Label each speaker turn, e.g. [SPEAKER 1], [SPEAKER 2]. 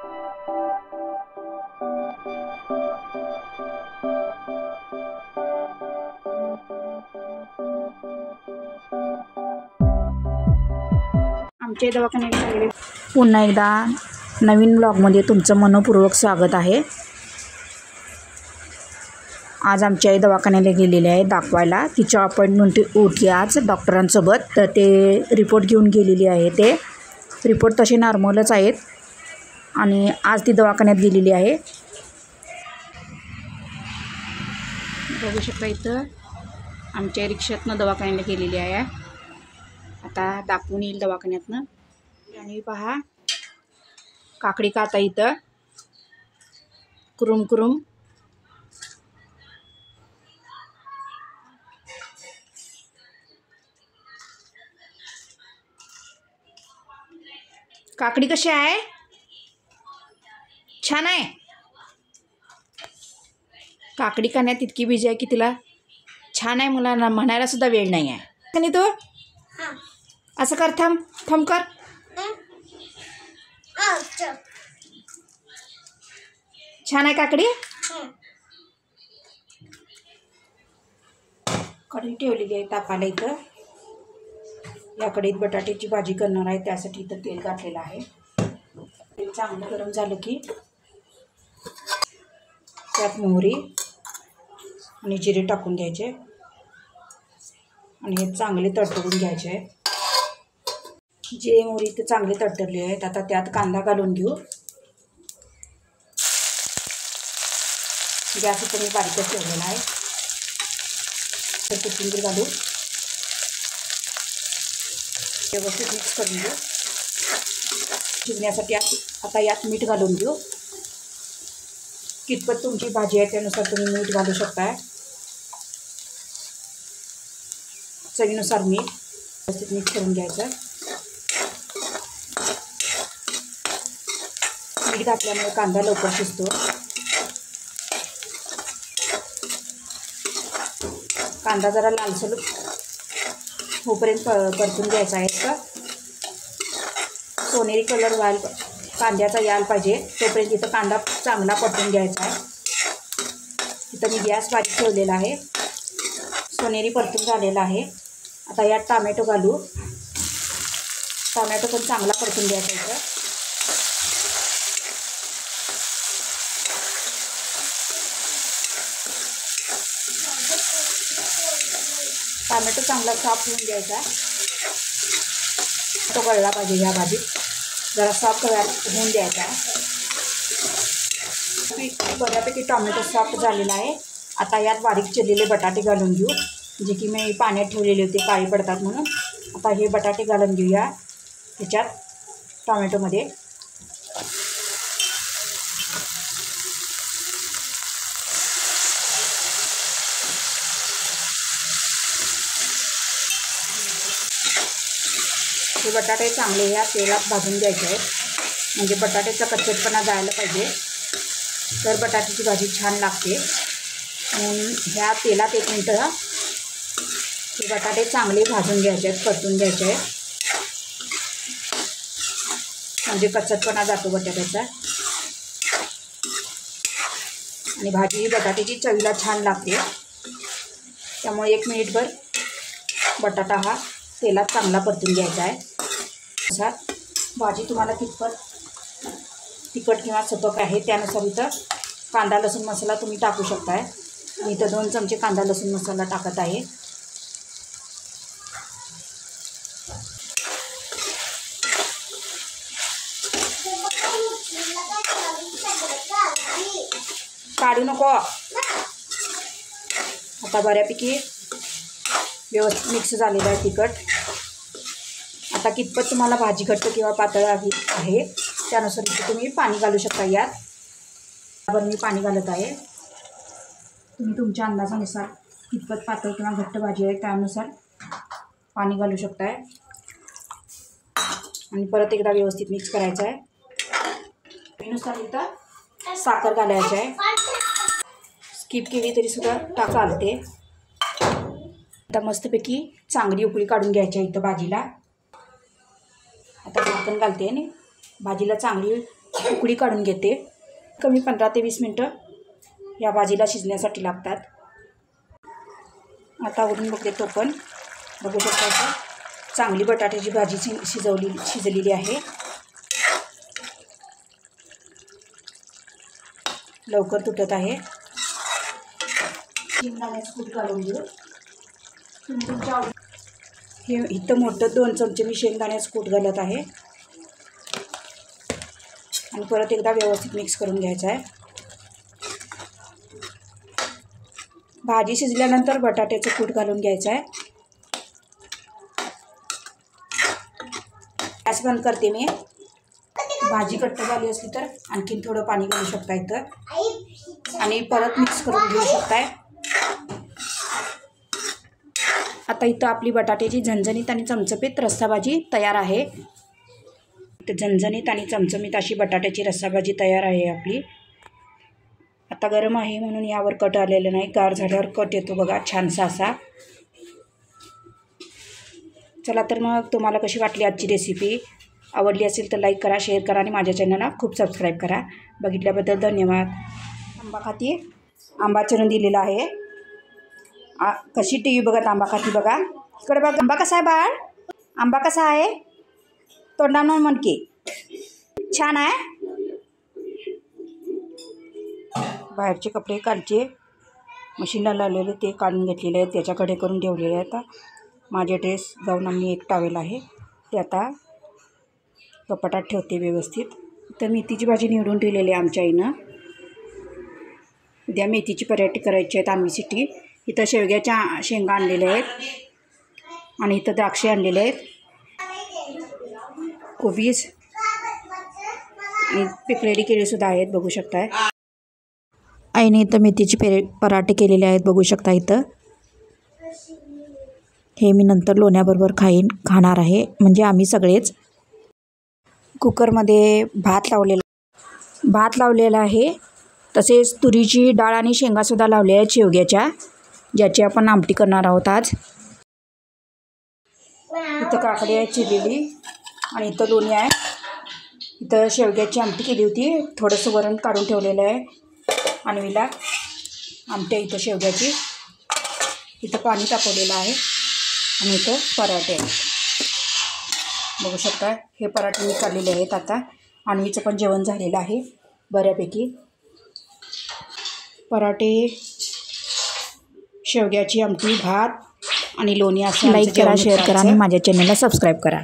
[SPEAKER 1] आमच्या दवाखान्यात पुन्हा एकदा नवीन ब्लॉगमध्ये तुमचं मनपूर्वक स्वागत आहे। आज आमच्या आई दवाखान्याला गेलेली आहे दाखवायला। तिची अपॉइंटमेंट होती आज डॉक्टरांसोबत, तर ते रिपोर्ट घेऊन गेलेली आहे। ते रिपोर्ट तसे नॉर्मलच आहेत आणि आज ती दवाखान्यात गेलेली आहे। बघू शकता इथं आमच्या रिक्षातनं दवाखान्याला गेलेली आहे। आता दाखवून येईल दवाखान्यातनं। आणि पहा काकडी खाता इथं कुरुम कुरुम। काकडी कशी आहे? छान आहे। काकडी खाण्यात इतकी बिझी आहे की तिला छान आहे मुलांना म्हणायला सुद्धा वेळ नाही आहे। आणि तू असं कर, थांब थांब कर। छान आहे काकडी। कढई ठेवलेली आहे तापाला इथं। या कढईत बटाट्याची भाजी करणार आहे, त्यासाठी इथं तेल घातलेलं आहे। तेल चांगलं गरम झालं की त्यात मोहरी आणि जिरे टाकून द्यायचे आणि हे चांगले तडतडून घ्यायचे। जिरे मोहरी इथे चांगले तडतडले आहेत। आता त्यात कांदा घालून घेऊ। गॅस इथे मी बारीकच ठेवलेला आहे। तर कोथिंबीर घालू, व्यवस्थित मिक्स करून घेऊ। शिजण्यासाठी आता यात मीठ घालून घेऊ। कितपत तुमची भाजी आहे त्यानुसार तुम्ही मीठ घालू शकताय। चवीनुसार मीठ व्यवस्थित मिक्स करून घ्यायचं। मीठ घातल्यामुळे कांदा लवकर शिजतो। कांदा जरा लालसर होईपर्यंत परतून घ्यायचा आहे। तर सोनेरी कलर कांद्याचा यायला पाहिजे तोपर्यंत इथं कांदा चांगला परतून घ्यायचा आहे। इथं मी गॅस बारीक ठेवलेला आहे। सोनेरी परतून झालेला आहे। आता यात टोमॅटो घालू। टोमॅटो पण चांगला परतून घ्यायचा इथं। टोमॅटो चांगला सॉफ्ट होऊन द्यायचा। तो गळला पाहिजे ह्या भाजीत, जरा सॉफ्ट होऊन द्यायचा। बऱ्यापैकी टोमॅटो सॉफ्ट झालेला आहे। आता यात बारीक चिरलेले बटाटे घालून घेऊ, जे की मी पाण्यात ठेवलेले होते काळी पडतात म्हणून। आता हे बटाटे घालून घेऊया ह्याच्यात टोमॅटोमध्ये। हे बटाटे चांगले या तेलात भाजून घ्यायचे आहेत, म्हणजे बटाट्याचा कच्चटपणा जायला पाहिजे, तर बटाट्याची भाजी छान लागते। म्हणून ह्या तेलात 1 मिनटं हे बटाटे चांगले भाजून घ्यायचे आहेत, परतून घ्यायचे आहेत, म्हणजे कच्चटपणा जातो बटाट्याचा। आणि भाजी ही बटाट्याची चवीला छान लागते, त्यामुळे 1 मिनिटभर बटाटा हा तेलात चांगला परतून घ्यायचा आहे। भाजी तुम्हाला कितपत तिखट किंवा सपक आहे त्यानुसार इथं कांदा लसूण मसाला तुम्ही टाकू शकताय। मी इथं 2 चमचे कांदा लसूण मसाला टाकत आहे। काढू नको। आता बऱ्यापैकी व्यवस्थित मिक्स झालेलं आहे तिखट। आता कितपत तुम्हाला भाजी घट्ट किंवा पातळ आहे त्यानुसार तुम्ही पाणी घालू शकता। यात बरोबर मी पाणी घालत आहे। तुम्ही तुमच्या अंदाजानुसार कितपत पातळ किंवा घट्ट भाजी आहे त्यानुसार पाणी घालू शकताय। आणि परत एकदा व्यवस्थित मिक्स करायचं आहे। त्यानुसार इथं साखर घालायची आहे, स्किप केली तरी सुद्धा चालते। आता मस्तपैकी चांगली उकळी काढून घ्यायची आहे इथं भाजीला। आता झाकण घालते आणि भाजीला चांगली उकळी काढून घेते. कमी 15 ते 20 मिनटं या भाजीला शिजण्यासाठी लागतात. आता उघडून बघते तो पण. बघू शकता असं चांगली बटाट्याची भाजी शिजलेली आहे. लवकर तुटत आहे. शेंगदाण्याचं कूट घालून घेऊ. हे इथं मोठं 2 चमचे मी शेंगदाण्याचं कूट घालत आहे आणि परत एकदा व्यवस्थित मिक्स करून घ्यायचं आहे. भाजी शिजल्यानंतर बटाट्याचं कूट घालून घ्यायचं आहे. गॅस बंद करते मी. भाजी घट्ट झाली असली तर आणखीन थोडं पाणी घालू शकता इथं आणि परत मिक्स करून घेऊ शकताय. आता इथं आपली बटाट्याची झणझणीत आणि चमचमीत रस्साभाजी तयार आहे. तर झणझणीत आणि चमचमीत अशी बटाट्याची रस्साभाजी तयार आहे आपली. आता गरम आहे म्हणून यावर कट आलेलं नाही. गार झाल्यावर कट येतो बघा छानसा असा. चला तर मग तुम्हाला कशी वाटली आजची रेसिपी? आवडली असेल तर लाईक करा, शेअर करा आणि माझ्या चॅनलला खूप सबस्क्राईब करा. बघितल्याबद्दल धन्यवाद. आंबा खाती. आंबा चिरून दिलेला आहे. कशी टी व्ही बघत आंबा खाती बघा. इकडे बघ आंबा कसा आहे बाळ. आंबा कसा आहे? तोंडानं म्हण की छान आहे. बाहेरचे कपडे कालचे मशीनला लावलेले ते काढून घेतलेले आहेत. त्याच्याकडे करून ठेवलेले आहेत. माझे ड्रेस जाऊन आम्ही एक टावेल आहे ते आता कपाटात ठेवते व्यवस्थित. तर मेथीची भाजी निवडून ठेवलेली आहे आमच्या आईनं. उद्या मेथीची पराठे करायचे आहेत आम्हीसाठी. इथं शेवग्याच्या शेंगा आणलेल्या आहेत आणि इथं द्राक्षे आणलेले आहेत, कोबीज आणि पिकलेली केळीसुद्धा आहेत बघू शकताय. आईने इथं मेथीची पराठे केलेले आहेत बघू शकता. इथं हे मी नंतर लोण्याबरोबर खाणार आहे, म्हणजे आम्ही सगळेच. कुकरमध्ये भात लावलेला आहे. तसेच तुरीची डाळ आणि शेंगासुद्धा लावल्या आहेत शेवग्याच्या, ज्याची आपण आमटी करणार आहोत आज. इथं काकडी आहे चिरलेली आणि इथं लोणी आहे. इथं शेवग्याची आमटी केली होती. थोडंसं वरण काढून ठेवलेलं आहे आणवीला. आमटी आहे इथं शेवग्याची. इथं पाणी तापवलेलं आहे आणि इथं पराठे आहेत बघू शकता. हे पराठे मी काढलेले आहेत आता. आणवीचं पण जेवण झालेलं आहे बऱ्यापैकी. पराठे, शेवग्याची आमटी, भात आणि लोणी असं. लाईक करा, शेअर करा आणि माझ्या चॅनलला सबस्क्राईब करा.